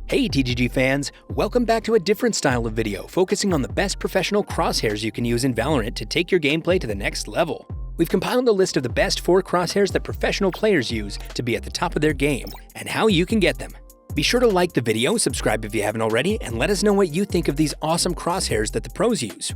Hey TGG fans, welcome back to a different style of video focusing on the best professional crosshairs you can use in Valorant to take your gameplay to the next level. We've compiled a list of the best 4 crosshairs that professional players use to be at the top of their game, and how you can get them. Be sure to like the video, subscribe if you haven't already, and let us know what you think of these awesome crosshairs that the pros use.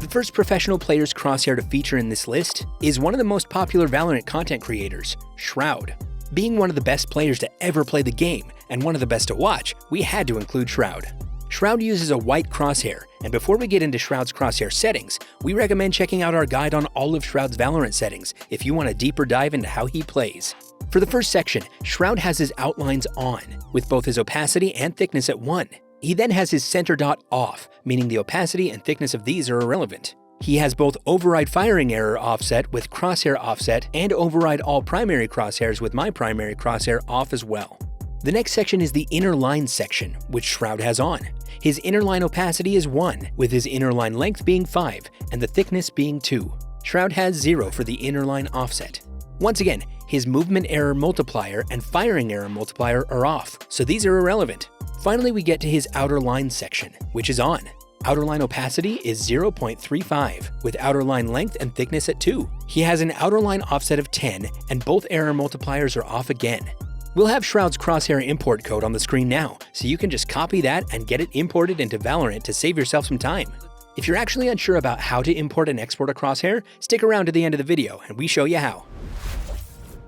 The first professional player's crosshair to feature in this list is one of the most popular Valorant content creators, Shroud. Being one of the best players to ever play the game, and one of the best to watch, we had to include Shroud. Shroud uses a white crosshair, and before we get into Shroud's crosshair settings, we recommend checking out our guide on all of Shroud's Valorant settings if you want a deeper dive into how he plays. For the first section, Shroud has his outlines on, with both his opacity and thickness at 1. He then has his center dot off, meaning the opacity and thickness of these are irrelevant. He has both override firing error offset with crosshair offset and override all primary crosshairs with my primary crosshair off as well. The next section is the inner line section, which Shroud has on. His inner line opacity is 1, with his inner line length being 5 and the thickness being 2. Shroud has 0 for the inner line offset. Once again, his movement error multiplier and firing error multiplier are off, so these are irrelevant. Finally, we get to his outer line section, which is on. Outer line opacity is 0.35, with outer line length and thickness at 2. He has an outer line offset of 10, and both error multipliers are off again. We'll have Shroud's crosshair import code on the screen now, so you can just copy that and get it imported into Valorant to save yourself some time. If you're actually unsure about how to import and export a crosshair, stick around to the end of the video and we show you how.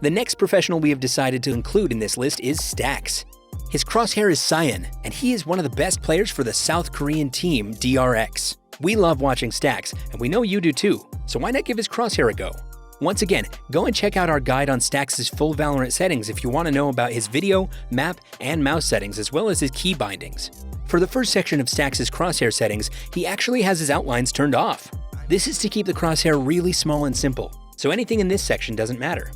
The next professional we have decided to include in this list is Stax. His crosshair is Cyan, and he is one of the best players for the South Korean team DRX. We love watching Stax, and we know you do too, so why not give his crosshair a go? Once again, go and check out our guide on Stax's full Valorant settings if you want to know about his video, map, and mouse settings, as well as his key bindings. For the first section of Stax's crosshair settings, he actually has his outlines turned off. This is to keep the crosshair really small and simple, so anything in this section doesn't matter.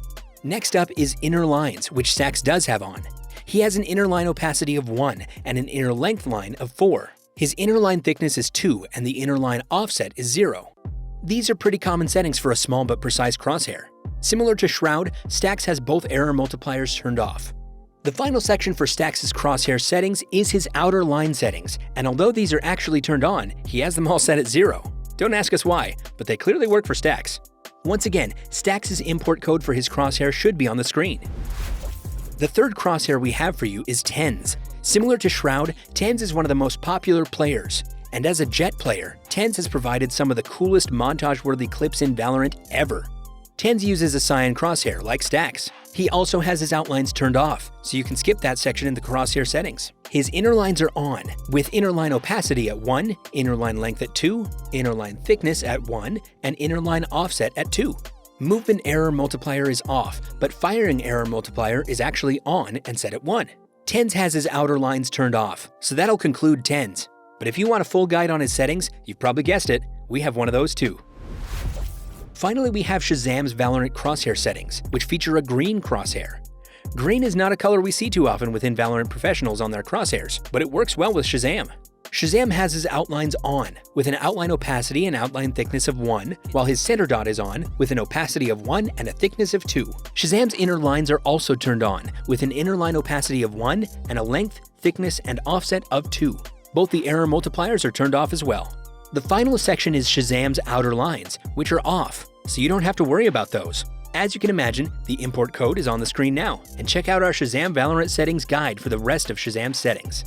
Next up is inner lines, which Stax does have on. He has an inner line opacity of 1 and an inner length line of 4. His inner line thickness is 2 and the inner line offset is 0. These are pretty common settings for a small but precise crosshair. Similar to Shroud, Stax has both error multipliers turned off. The final section for Stax's crosshair settings is his outer line settings, and although these are actually turned on, he has them all set at 0. Don't ask us why, but they clearly work for Stax. Once again, Stax's import code for his crosshair should be on the screen. The third crosshair we have for you is Tenz. Similar to Shroud, Tenz is one of the most popular players. And as a Jett player, Tenz has provided some of the coolest montage-worthy clips in Valorant ever. Tenz uses a Cyan crosshair like Stax. He also has his outlines turned off, so you can skip that section in the crosshair settings. His inner lines are on, with inner line opacity at 1, inner line length at 2, inner line thickness at 1, and inner line offset at 2. Movement error multiplier is off, but firing error multiplier is actually on and set at 1. Tenz has his outer lines turned off, so that'll conclude Tenz. But if you want a full guide on his settings, you've probably guessed it, we have one of those too. Finally, we have Shazam's Valorant crosshair settings, which feature a green crosshair. Green is not a color we see too often within Valorant professionals on their crosshairs, but it works well with Shazam. Shazam has his outlines on, with an outline opacity and outline thickness of 1, while his center dot is on, with an opacity of 1 and a thickness of 2. Shazam's inner lines are also turned on, with an inner line opacity of 1 and a length, thickness, and offset of 2. Both the error multipliers are turned off as well. The final section is Shazam's outer lines, which are off, so you don't have to worry about those. As you can imagine, the import code is on the screen now, and check out our Shazam Valorant settings guide for the rest of Shazam's settings.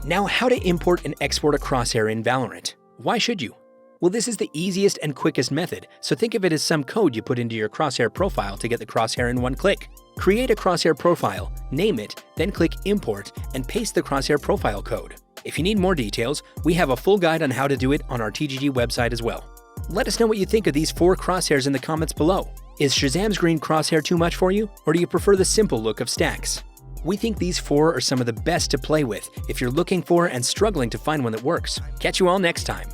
Now, how to import and export a crosshair in Valorant. Why should you? Well, this is the easiest and quickest method, so think of it as some code you put into your crosshair profile to get the crosshair in one click. Create a crosshair profile, name it, then click Import and paste the crosshair profile code. If you need more details, we have a full guide on how to do it on our TGG website as well. Let us know what you think of these 4 crosshairs in the comments below. Is Shazam's green crosshair too much for you, or do you prefer the simple look of Stax? We think these 4 are some of the best to play with if you're looking for and struggling to find one that works. Catch you all next time.